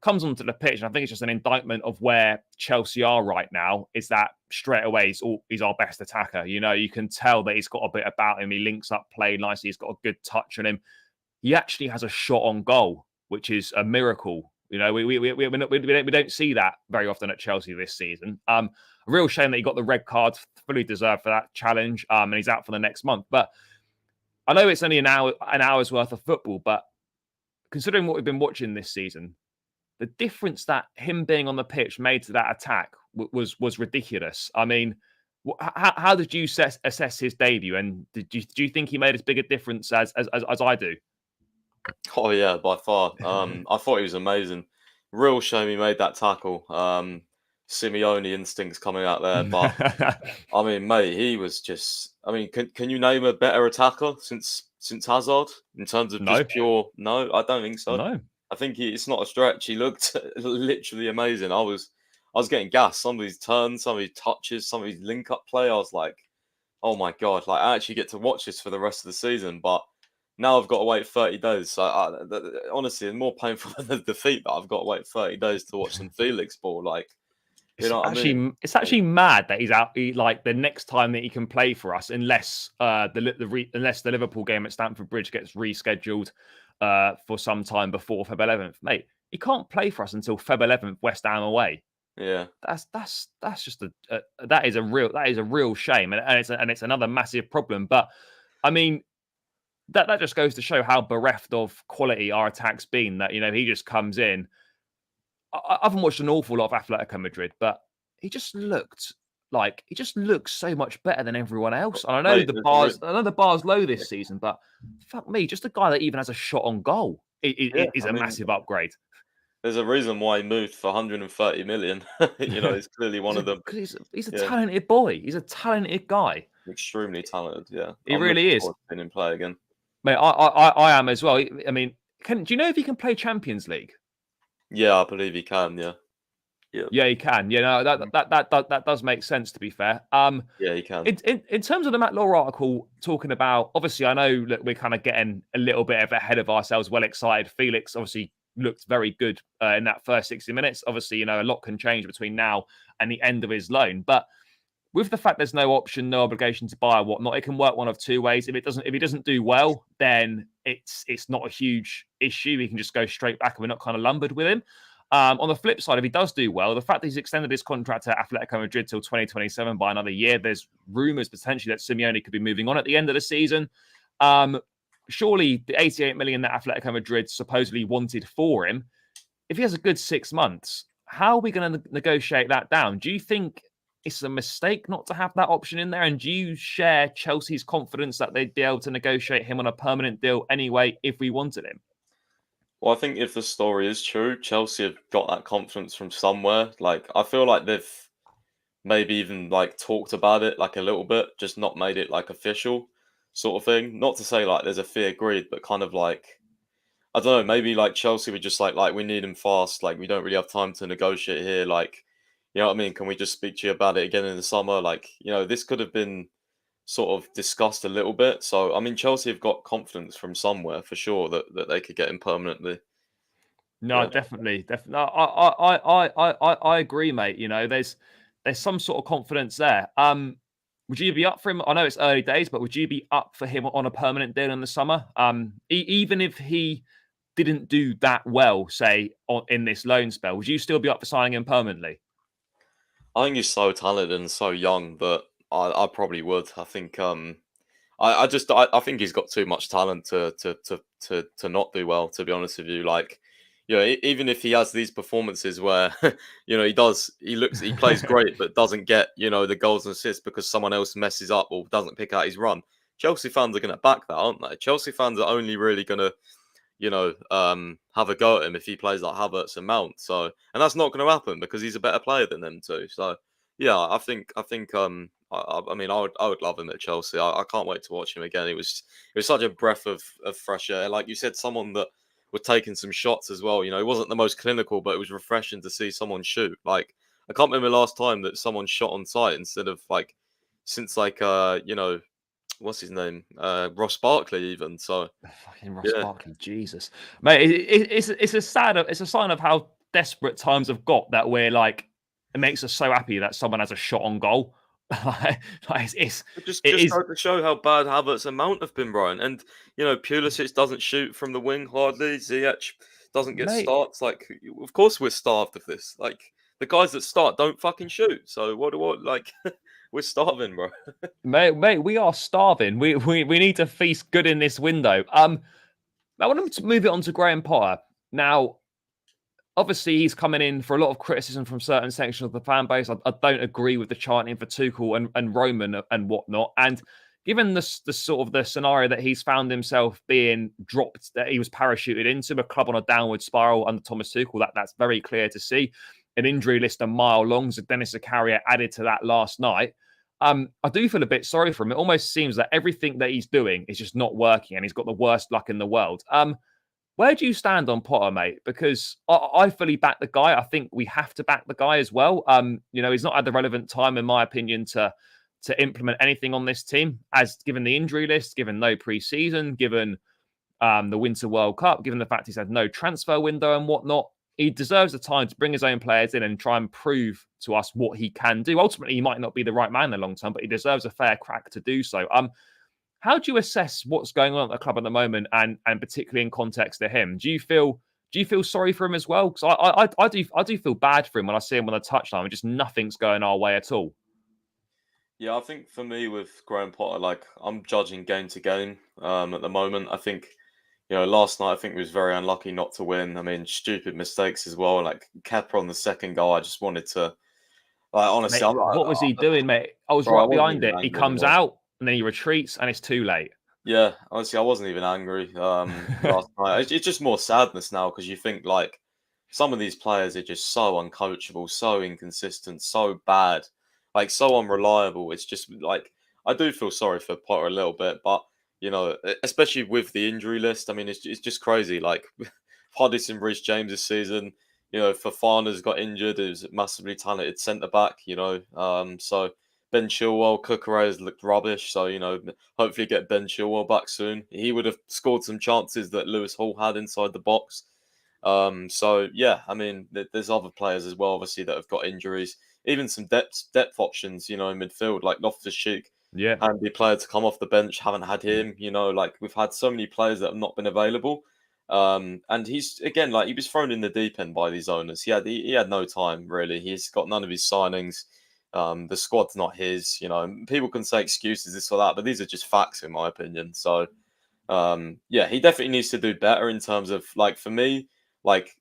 Comes onto the pitch, and I think it's just an indictment of where Chelsea are right now, is that straight away he's our best attacker. You can tell that he's got a bit about him. He links up play nicely. He's got a good touch on him. He actually has a shot on goal, which is a miracle. We don't see that very often at Chelsea this season. A real shame that he got the red card, fully deserved for that challenge, and he's out for the next month. But I know it's only an hour's worth of football, but considering what we've been watching this season, the difference that him being on the pitch made to that attack was ridiculous. I mean, how did you assess his debut, and do you think he made as big a difference as I do? Oh yeah, by far. I thought he was amazing. Real shame he made that tackle. Simeone instincts coming out there, but I mean, mate, he was just. I mean, can you name a better attacker since Hazard in terms of just pure? No, I don't think so. No, I think it's not a stretch. He looked literally amazing. I was getting gassed. Some of his turns, some of his touches, some of his link up play. I was like, oh my god! Like I actually get to watch this for the rest of the season, but. Now I've got to wait 30 days. So honestly, it's more painful than the defeat that I've got to wait 30 days to watch some Felix ball. Like, it's actually mad that he's out. Like the next time that he can play for us, unless unless the Liverpool game at Stamford Bridge gets rescheduled for some time before Feb 11th, mate. He can't play for us until Feb 11th, West Ham away. Yeah, that's just that is a real shame, and it's another massive problem. But I mean. That just goes to show how bereft of quality our attack's been. That he just comes in. I haven't watched an awful lot of Atletico Madrid, but he just looks so much better than everyone else. And I know the bar's low this season, but fuck me, just a guy that even has a shot on goal is a massive upgrade. There's a reason why he moved for 130 million. He's clearly one of them. He's a talented boy. He's a talented guy. Extremely talented. Yeah, he really is. Seeing him play again. Mate, I am as well. I mean, do you know if he can play Champions League? Yeah, I believe he can. Yeah, he can. That does make sense. To be fair, yeah, he can. In terms of the Matt Law article talking about, obviously, I know that we're kind of getting a little bit ahead of ourselves. Well excited. Felix obviously looked very good in that first 60 minutes. Obviously, a lot can change between now and the end of his loan, but. With the fact there's no option, no obligation to buy or whatnot, it can work one of two ways. If he doesn't do well, then it's not a huge issue. He can just go straight back, and we're not kind of lumbered with him. On the flip side, if he does do well, the fact that he's extended his contract to Atletico Madrid till 2027 by another year, there's rumours potentially that Simeone could be moving on at the end of the season. surely the 88 million that Atletico Madrid supposedly wanted for him, if he has a good 6 months, how are we going to negotiate that down? Do you think it's a mistake not to have that option in there? And do you share Chelsea's confidence that they'd be able to negotiate him on a permanent deal anyway if we wanted him? Well, I think if the story is true, Chelsea have got that confidence from somewhere. Like, I feel like they've maybe even like talked about it like a little bit, just not made it like official sort of thing. Not to say like there's a fee agreed, but kind of like, I don't know, maybe like Chelsea were just like we need him fast. Like, we don't really have time to negotiate here. Like, you know what I mean? Can we just speak to you about it again in the summer? Like, this could have been sort of discussed a little bit. So, I mean, Chelsea have got confidence from somewhere for sure that they could get him permanently. No, Yeah. definitely. No, I agree, mate. There's some sort of confidence there. Would you be up for him? I know it's early days, but would you be up for him on a permanent deal in the summer? Even if he didn't do that well, say in this loan spell, would you still be up for signing him permanently? I think he's so talented and so young that I probably would. I think I think he's got too much talent to not do well. To be honest with you, like, even if he has these performances where he plays great but doesn't get the goals and assists because someone else messes up or doesn't pick out his run. Chelsea fans are going to back that, aren't they? Chelsea fans are only really going to have a go at him if he plays like Havertz and Mount. So, and that's not going to happen because he's a better player than them too. So, yeah, I mean, I would love him at Chelsea. I can't wait to watch him again. It was such a breath of fresh air. Like you said, someone that was taking some shots as well. It wasn't the most clinical, but it was refreshing to see someone shoot. Like, I can't remember the last time that someone shot on sight instead of like since like what's his name? Ross Barkley even. So Fucking Ross yeah. Barkley, Jesus, mate. It's a sign of how desperate times have got that we're like, it makes us so happy that someone has a shot on goal. It's Just it is, go to show how bad Havertz and Mount have been, Brian. And Pulisic doesn't shoot from the wing hardly. Ziyech doesn't get mate. starts. Like, of course we're starved of this. Like, the guys that start don't fucking shoot. So what? Like, we're starving, bro. Mate, we are starving. We need to feast good in this window. I want to move it on to Graham Potter. Now, obviously, he's coming in for a lot of criticism from certain sections of the fan base. I don't agree with the chanting for Tuchel and Roman and whatnot. And given the sort of the scenario that he's found himself being dropped, that he was parachuted into a club on a downward spiral under Thomas Tuchel, that's very clear to see. An injury list a mile long. So Dennis Zakaria added to that last night. I do feel a bit sorry for him. It almost seems that everything that he's doing is just not working, and he's got the worst luck in the world. Where do you stand on Potter, mate? Because I fully back the guy. I think we have to back the guy as well. He's not had the relevant time, in my opinion, to implement anything on this team, as given the injury list, given no preseason, given the Winter World Cup, given the fact he's had no transfer window and whatnot. He deserves the time to bring his own players in and try and prove to us what he can do. Ultimately, he might not be the right man in the long term, but he deserves a fair crack to do so. How do you assess what's going on at the club at the moment, and particularly in context to him? Do you feel sorry for him as well? Because I do feel bad for him when I see him on the touchline and just nothing's going our way at all. Yeah, I think for me with Graham Potter, like, I'm judging game to game at the moment. I think, last night I think he was very unlucky not to win. I mean, stupid mistakes as well. Like Kepa on the second goal, I just wanted to, like, honestly, Mate, what was he doing, mate? I was bro, I right wasn't behind even it. He angry comes anymore. out and then he retreats and it's too late. Yeah, honestly, I wasn't even angry last night. It's just more sadness now because you think like some of these players are just so uncoachable, so inconsistent, so bad, like so unreliable. It's just like I do feel sorry for Potter a little bit, but especially with the injury list. I mean, it's just crazy. Like Hudson Reece James this season, Fofana's got injured. Who's a massively talented centre back. So. Ben Chilwell, Cucurella looked rubbish, so hopefully get Ben Chilwell back soon. He would have scored some chances that Lewis Hall had inside the box. So yeah, I mean, there's other players as well, obviously, that have got injuries. Even some depth options, in midfield, like Loftus-Cheek, Yeah. handy player to come off the bench. Haven't had him. Like we've had so many players that have not been available. And he's again like he was thrown in the deep end by these owners. He had no time really. He's got none of his signings. The squad's not his. People can say excuses this or that, but these are just facts in my opinion. So Yeah, he definitely needs to do better in terms of, like, for me, like,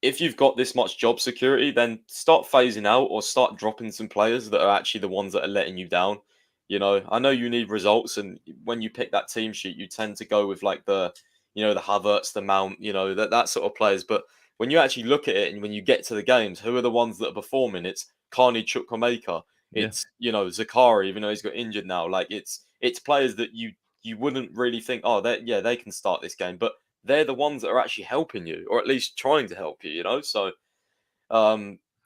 if you've got this much job security, then start phasing out or start dropping some players that are actually the ones that are letting you down. I know you need results, and when you pick that team sheet, you tend to go with like the Havertz, the Mount, that sort of players. But when you actually look at it and when you get to the games, who are the ones that are performing? It's Carney Chukwuemeka. Yeah. It's Zakari, even though he's got injured now. Like it's players that you wouldn't really think, oh, they can start this game, but they're the ones that are actually helping you, or at least trying to help you. So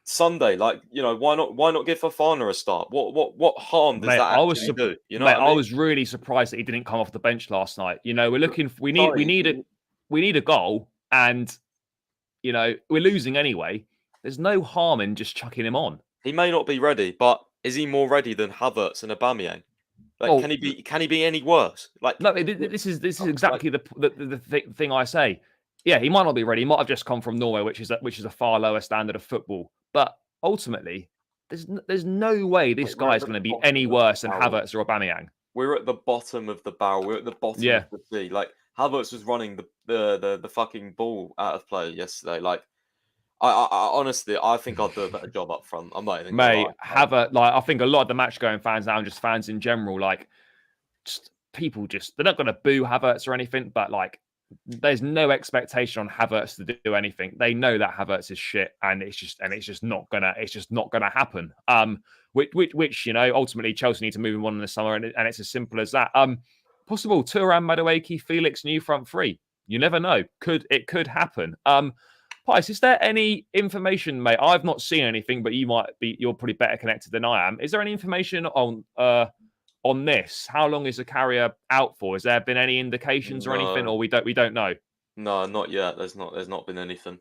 Sunday, like, why not give Fofana a start? What harm does Mate, that actually do? You know mate, what I I mean? was really surprised that he didn't come off the bench last night. We're looking. We need a goal, and we're losing anyway. There's no harm in just chucking him on. He may not be ready, but is he more ready than Havertz and Aubameyang? Like, Well, can he be any worse? Like, no, this is exactly the thing I say. Yeah, he might not be ready. He might have just come from Norway, which is a far lower standard of football. But ultimately, there's no way this guy is going to be any worse than Havertz or Aubameyang. We're at the bottom of the barrel. We're at the bottom of the sea. Like, Havertz was running the fucking ball out of play yesterday. Like, I honestly, I think I'd do a better job up front. I'm not even Mate, gonna lie. I think a lot of the match going fans now and just fans in general, like, they're not going to boo Havertz or anything, but like, there's no expectation on Havertz to do anything. They know that Havertz is shit, and it's just not gonna happen. Which ultimately Chelsea need to move him on in the summer, and it's as simple as that. Possible Thuram, Madueke, Felix, new front three. You never know. It could happen. Pys, is there any information, mate? I've not seen anything, but you're probably better connected than I am. Is there any information on this? How long is the carrier out for? Has there been any indications or anything, or we don't know? No, not yet. There's not been anything.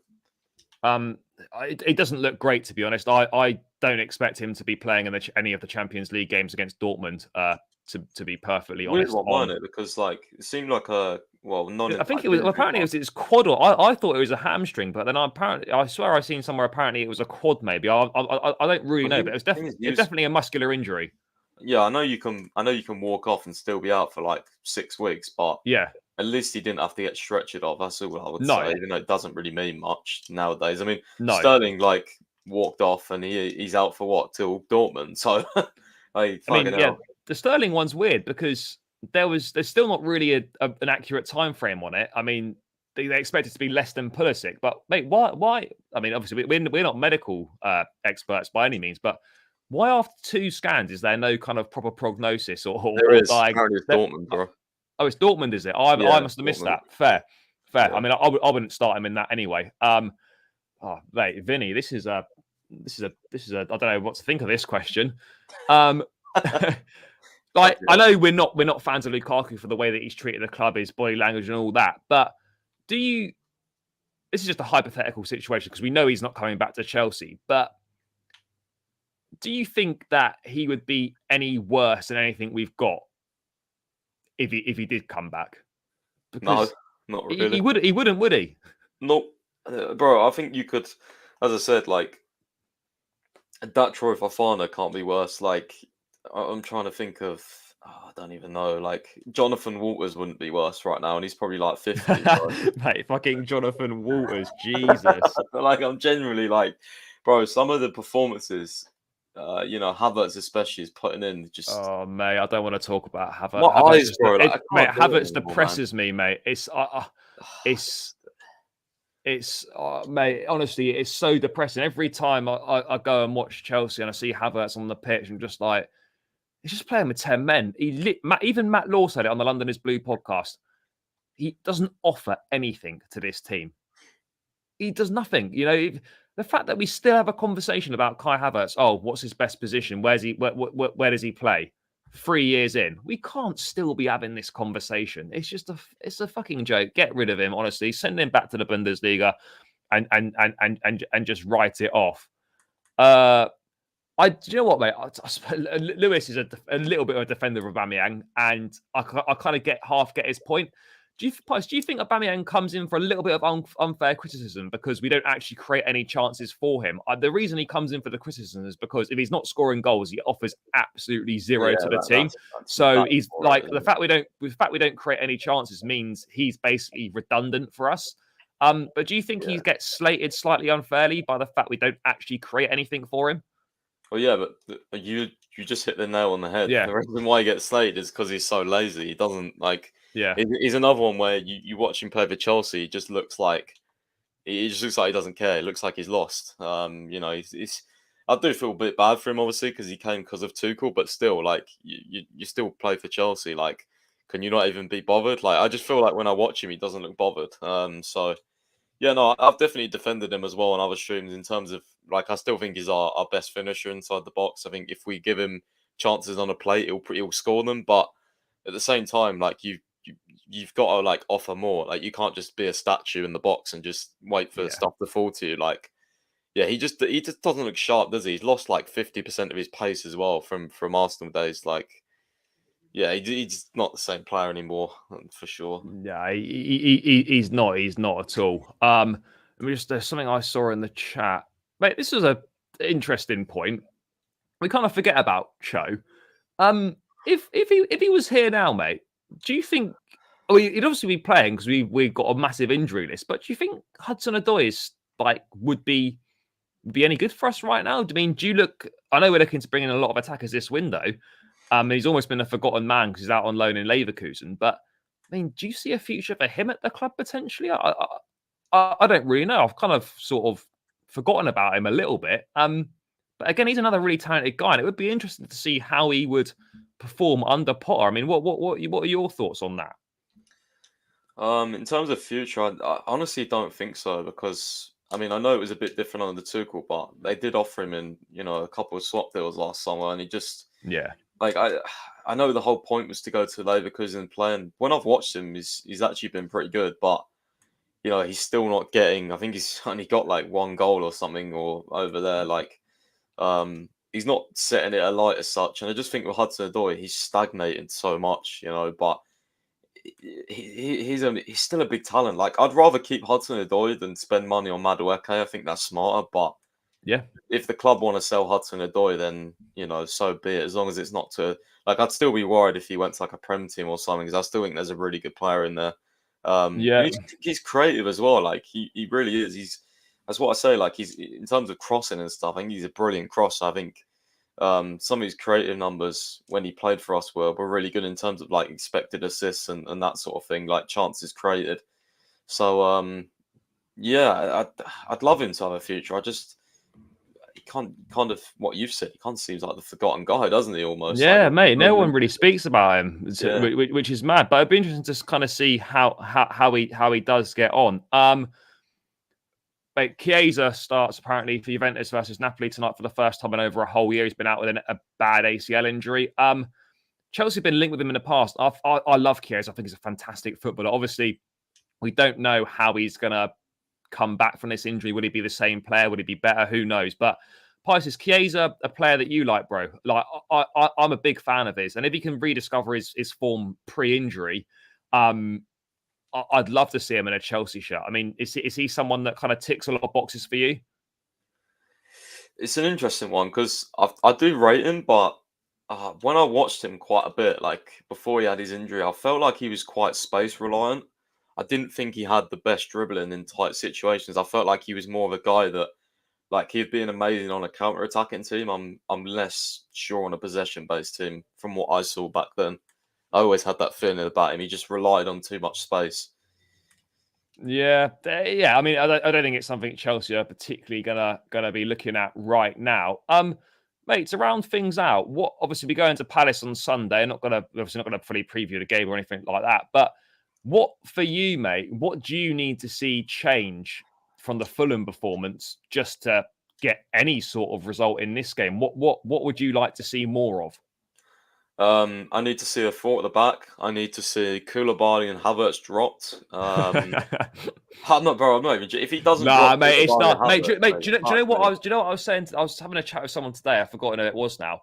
It doesn't look great, to be honest. I don't expect him to be playing in any of the Champions League games against Dortmund. To be perfectly honest, weird one, wasn't it? Because like it seemed like I think it was apparently it was quad. I thought it was a hamstring, but then I swear I seen somewhere apparently it was a quad. Maybe I don't really know, but it's definitely a muscular injury. Yeah, I know you can walk off and still be out for like 6 weeks, but yeah, at least he didn't have to get stretchered off. That's all I would say. Even though it doesn't really mean much nowadays. I mean, Sterling like walked off and he's out for what till Dortmund. So the Sterling one's weird because there's still not really an accurate time frame on it. I mean, they expect it to be less than Pulisic, but mate, why? I mean, obviously we're not medical experts by any means, but why after 2 scans is there no kind of proper prognosis or there is? Apparently it's Dortmund, bro. Oh, it's Dortmund, is it? I must have missed that. Fair. Yeah. I mean, I wouldn't start him in that anyway. Mate, Vinny, this is a I don't know what to think of this question. Like, I know we're not fans of Lukaku for the way that he's treated the club, his body language and all that, but this is just a hypothetical situation because we know he's not coming back to Chelsea, but do you think that he would be any worse than anything we've got if he did come back? Because no, not really. He wouldn't, would he? No, bro. I think you could, as I said, like that Troy Fofana can't be worse. Like I'm trying to think of. I don't even know. Like Jonathan Walters wouldn't be worse right now, and he's probably like 50. Mate, fucking Jonathan Walters, Jesus. Like I'm genuinely like, bro. Some of the performances. Havertz especially is putting in just. Oh, mate, I don't want to talk about Havertz. What eyes, bro? Mate, Havertz depresses me, mate. Mate, honestly, it's so depressing. Every time I go and watch Chelsea and I see Havertz on the pitch, I'm just like, he's just playing with 10 men. Even Matt Law said it on the London is Blue podcast. He doesn't offer anything to this team. He does nothing. The fact that we still have a conversation about Kai Havertz, what's his best position? Where does he play? 3 years in, we can't still be having this conversation. It's a fucking joke. Get rid of him, honestly. Send him back to the Bundesliga, and just write it off. Do you know what, mate? Lewis is a little bit of a defender of Aubameyang, and I kind of get his point. Do you think Aubameyang comes in for a little bit of unfair criticism because we don't actually create any chances for him? The reason he comes in for the criticism is because if he's not scoring goals, he offers absolutely zero to the team. So he's like the fact we don't create any chances means he's basically redundant for us. But do you think he gets slated slightly unfairly by the fact we don't actually create anything for him? Well, yeah, but you just hit the nail on the head. Yeah. The reason why he gets slated is because he's so lazy. He doesn't like. Yeah. He's another one where you watch him play for Chelsea. He just looks like he doesn't care. It looks like he's lost. He's I do feel a bit bad for him, obviously, because he came because of Tuchel. But still, like you still play for Chelsea. Like, can you not even be bothered? Like, I just feel like when I watch him, he doesn't look bothered. So. Yeah, no, I've definitely defended him as well on other streams in terms of like I still think he's our best finisher inside the box. I think if we give him chances on a plate, he'll score them. But at the same time, like you've got to like offer more. Like you can't just be a statue in the box and just wait for stuff to fall to you. Like yeah, he just doesn't look sharp, does he? He's lost like 50% of his pace as well from Arsenal days. Like yeah, he's not the same player anymore for sure. Yeah, he's not. He's not at all. There's something I saw in the chat, mate. This was a interesting point. We kind of forget about Cho. If he was here now, mate, do you think? Oh, he'd obviously be playing because we've got a massive injury list. But do you think Hudson-Odoi is like would be any good for us right now? Do you look? I know we're looking to bring in a lot of attackers this window. He's almost been a forgotten man because he's out on loan in Leverkusen. But I mean, do you see a future for him at the club potentially? I don't really know. I've kind of sort of forgotten about him a little bit. But again, he's another really talented guy, and it would be interesting to see how he would perform under Potter. I mean, what are your thoughts on that? In terms of future, I honestly don't think so because I mean I know it was a bit different under Tuchel, but they did offer him in a couple of swap deals last summer, and he just like I know the whole point was to go to Leverkusen and play, and when I've watched him, he's actually been pretty good, but he's still not getting. I think he's only got like one goal or something or over there. Like, he's not setting it alight as such. And I just think with Hudson-Odoi, he's stagnated so much, but he's still a big talent. Like, I'd rather keep Hudson-Odoi than spend money on Madueke. I think that's smarter. But yeah, if the club want to sell Hudson-Odoi, then so be it. As long as it's not to I'd still be worried if he went to like a Prem team or something. Because I still think there's a really good player in there. He's creative as well. Like he really is. That's what I say. Like he's in terms of crossing and stuff. I think he's a brilliant crosser. I think some of his creative numbers when he played for us were really good in terms of like expected assists and that sort of thing, like chances created. So I'd love him to have a future. I just he kind of what you've said. He kind of seems like the forgotten guy, doesn't he? Almost. Yeah, like, mate. No one really speaks about him, which is mad. But it'd be interesting to kind of see how he does get on. But Chiesa starts apparently for Juventus versus Napoli tonight for the first time in over a whole year. He's been out with a bad ACL injury. Chelsea have been linked with him in the past. I love Chiesa. I think he's a fantastic footballer. Obviously, we don't know how he's going to come back from this injury. Would he be the same player? Would he be better? Who knows? But Pys, is Chiesa a player that you like, bro? Like, I'm a big fan of his. And if he can rediscover his form pre-injury, I'd love to see him in a Chelsea shirt. I mean, is he someone that kind of ticks a lot of boxes for you? It's an interesting one because I do rate him, but when I watched him quite a bit, like before he had his injury, I felt like he was quite space reliant. I didn't think he had the best dribbling in tight situations. I felt like he was more of a guy that, like, he'd been amazing on a counter-attacking team. I'm less sure on a possession-based team from what I saw back then. I always had that feeling about him. He just relied on too much space. Yeah. I mean, I don't think it's something Chelsea are particularly gonna be looking at right now. Mate, to round things out, what obviously we go into Palace on Sunday. Obviously not gonna fully preview the game or anything like that. But what for you, mate? What do you need to see change from the Fulham performance just to get any sort of result in this game? What would you like to see more of? I need to see a four at the back. I need to see Koulibaly and Havertz dropped. I'm not even. If he doesn't, mate, it's not, mate. Do you know what I was saying? I was having a chat with someone today. I've forgotten who it was now,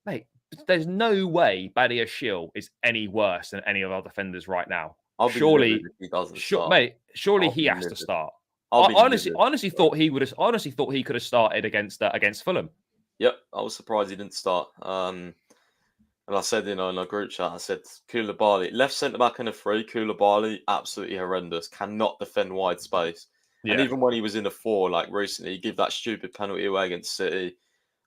mate. There's no way Badiashile is any worse than any of our defenders right now. I'll be livid Surely, if he doesn't start. mate. Surely I'll he be has to livid. start. I'll be livid. Honestly thought he would have. Honestly thought he could have started against Fulham. Yep, I was surprised he didn't start. And I said, in a group chat, I said, Koulibaly, left centre back in a free, Koulibaly, absolutely horrendous, cannot defend wide space. And Yeah, even when he was in a four, like recently, he gave that stupid penalty away against City.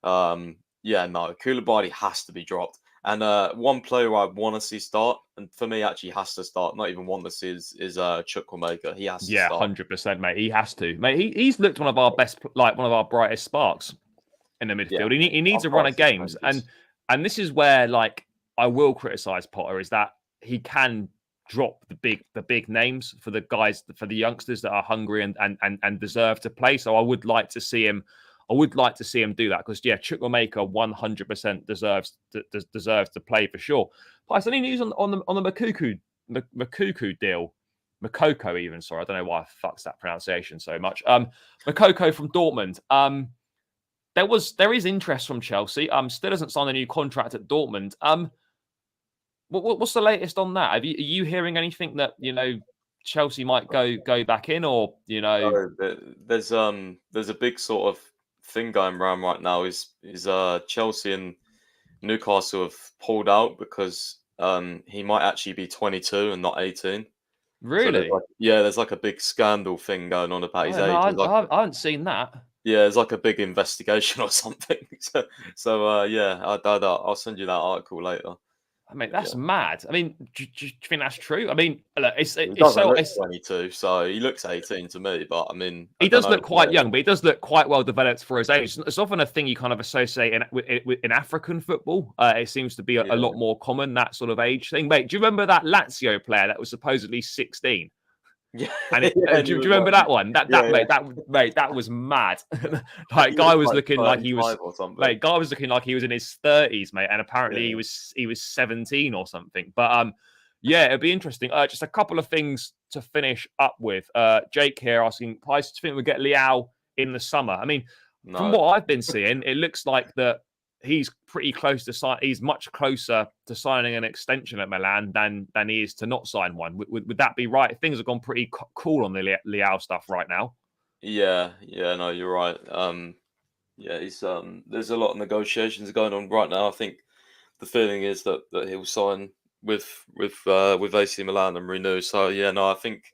Yeah, no, Koulibaly has to be dropped. And one player I want to see start, and for me actually has to start, not even want to see, is Chukwuemeka. He has to yeah, start. 100%, mate. He has to, mate. He's looked one of our best, like one of our brightest sparks in the Yeah, midfield. He I needs a run can't of see games, changes. and this is where like I will criticize Potter is that he can drop the big names for the guys for the youngsters that are hungry and deserve to play. So I would like to see him. I would like to see him do that because yeah, Chukwuemeka 100% deserves to play for sure. But any news on the Makuku deal? Makoko even, sorry, I don't know why I fucks that pronunciation so much. Makoko from Dortmund. There is interest from Chelsea. Still hasn't signed a new contract at Dortmund. What's the latest on that? Are you hearing anything that Chelsea might go back in, or No, there's a big sort of thing going around right now. Is Chelsea and Newcastle have pulled out because he might actually be 22 and not 18. So really? there's like a big scandal thing going on about his Oh, no, age. There's like I haven't seen that. there's like a big investigation or something. I'll send you that article later. I mean, Yeah. that's mad. I mean, do you think that's true? I mean, look, He doesn't look 22, so he looks 18 to me. But I mean, I he don't does know look quite where. young, but he does look quite well developed for his age. It's often a thing you kind of associate in African football. It seems to be a Yeah, lot more common, that sort of age thing. Mate, do you remember that Lazio player that was supposedly 16? yeah, And yeah. And do he you was remember like, that one? yeah, yeah. That was mad. And Like he guy was was like looking like he was 35 or something. mate, guy was looking like he was in his 30s, mate, and apparently Yeah. he was 17 or something. But yeah, it'd be interesting. Just a couple of things to finish up with. Jake here asking, I think we get Leao in the summer. I mean, from No. what I've been seeing, it looks like that he's pretty close to sign. He's much closer to signing an extension at Milan than he is to not sign one. Would that be right? Things have gone pretty cool on the Leao stuff right now. Yeah, yeah, no, you're right. Yeah, he's there's a lot of negotiations going on right now. I think the feeling is that he'll sign with AC Milan and renew. So yeah, no, I think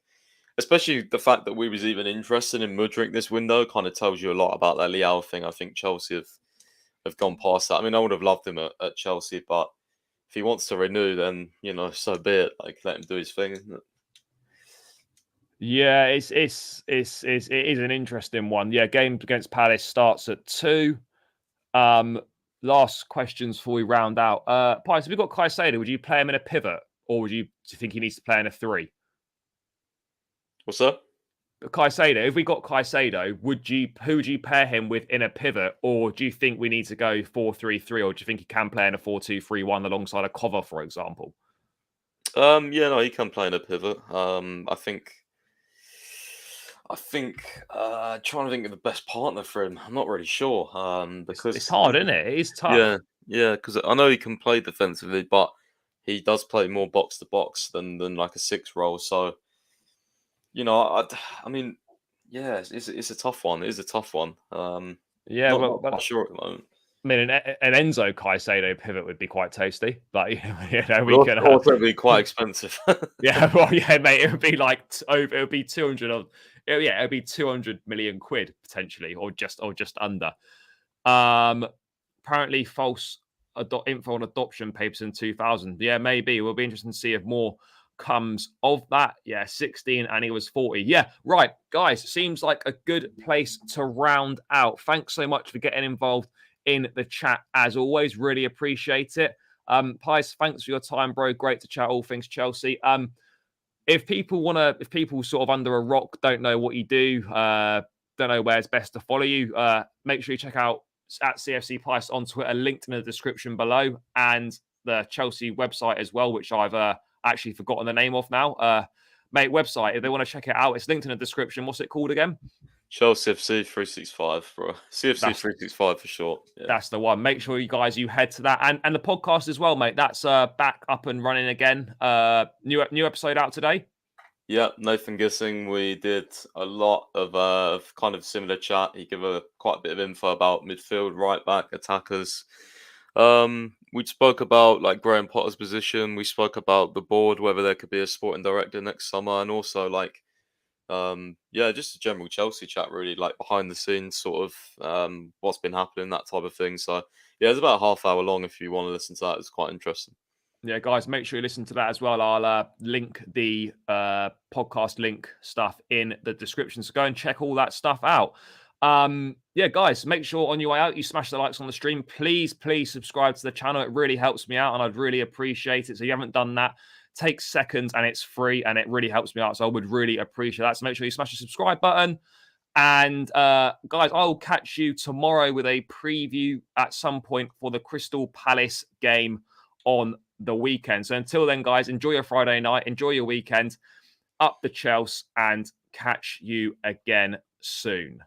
especially the fact that we was even interested in Mudryk this window kind of tells you a lot about that Leao thing. I think Chelsea have gone past that. I mean, I would have loved him at Chelsea, but if he wants to renew, then so be it. Like let him do his thing, isn't it? Yeah, it is an interesting one. Yeah, game against Palace starts at 2. Last questions before we round out. Pies, have we got Caicedo? Would you play him in a pivot, or do you think he needs to play in a 3? What's that? Caicedo, if we got Caicedo, who would you pair him with in a pivot, or do you think we need to go 4-3-3, or do you think he can play in a 4-2-3-1 alongside a cover, for example? Yeah, no, he can play in a pivot. Trying to think of the best partner for him. I'm not really sure. It's Because hard, isn't it? It is tough. yeah, because I know he can play defensively, but he does play more box to box than like a 6 role. So I mean, yeah, it's a tough one. It is a tough one. Yeah, Not well, quite sure at the moment. I mean, an Enzo Caicedo pivot would be quite tasty, but Would we can. also be quite expensive. Yeah, well, yeah, mate, it would be like over. It would be 200 of. Yeah, it would be 200 million quid potentially, or just under. Apparently false info on adoption papers in 2000. Yeah, maybe we'll be interested to see if more comes of that. Yeah, 16 and he was 40. Yeah, right, guys. Seems like a good place to round out. Thanks so much for getting involved in the chat as always. Really appreciate it. Pies, thanks for your time, bro. Great to chat all things Chelsea. If people sort of under a rock don't know what you do, don't know where it's best to follow you, make sure you check out at CFC Pys on Twitter, linked in the description below, and the Chelsea website as well, which I've actually forgotten the name of now. Mate, website, if they want to check it out, it's linked in the description. What's it called again? Chelsea FC 365, bro. CFC 365 for short. Yeah. That's the one. Make sure you head to that, and the podcast as well, mate. That's back up and running again. New episode out today. Yeah, Nathan Gissing, we did a lot of kind of similar chat. He gave quite a bit of info about midfield, right back, attackers. We spoke about like Graham Potter's position. We spoke about the board, whether there could be a sporting director next summer, and also like yeah, just a general Chelsea chat, really, like behind the scenes, sort of what's been happening, that type of thing. So yeah, it's about a half hour long. If you want to listen to that, it's quite interesting. Yeah, guys, make sure you listen to that as well. I'll link the podcast link stuff in the description. So go and check all that stuff out. Yeah, guys, make sure on your way out you smash the likes on the stream. Please, please subscribe to the channel. It really helps me out and I'd really appreciate it. So if you haven't done that, takes seconds and it's free and it really helps me out. So I would really appreciate that. So make sure you smash the subscribe button. And guys, I will catch you tomorrow with a preview at some point for the Crystal Palace game on the weekend. So until then, guys, enjoy your Friday night, enjoy your weekend, up the Chelsea, and catch you again soon.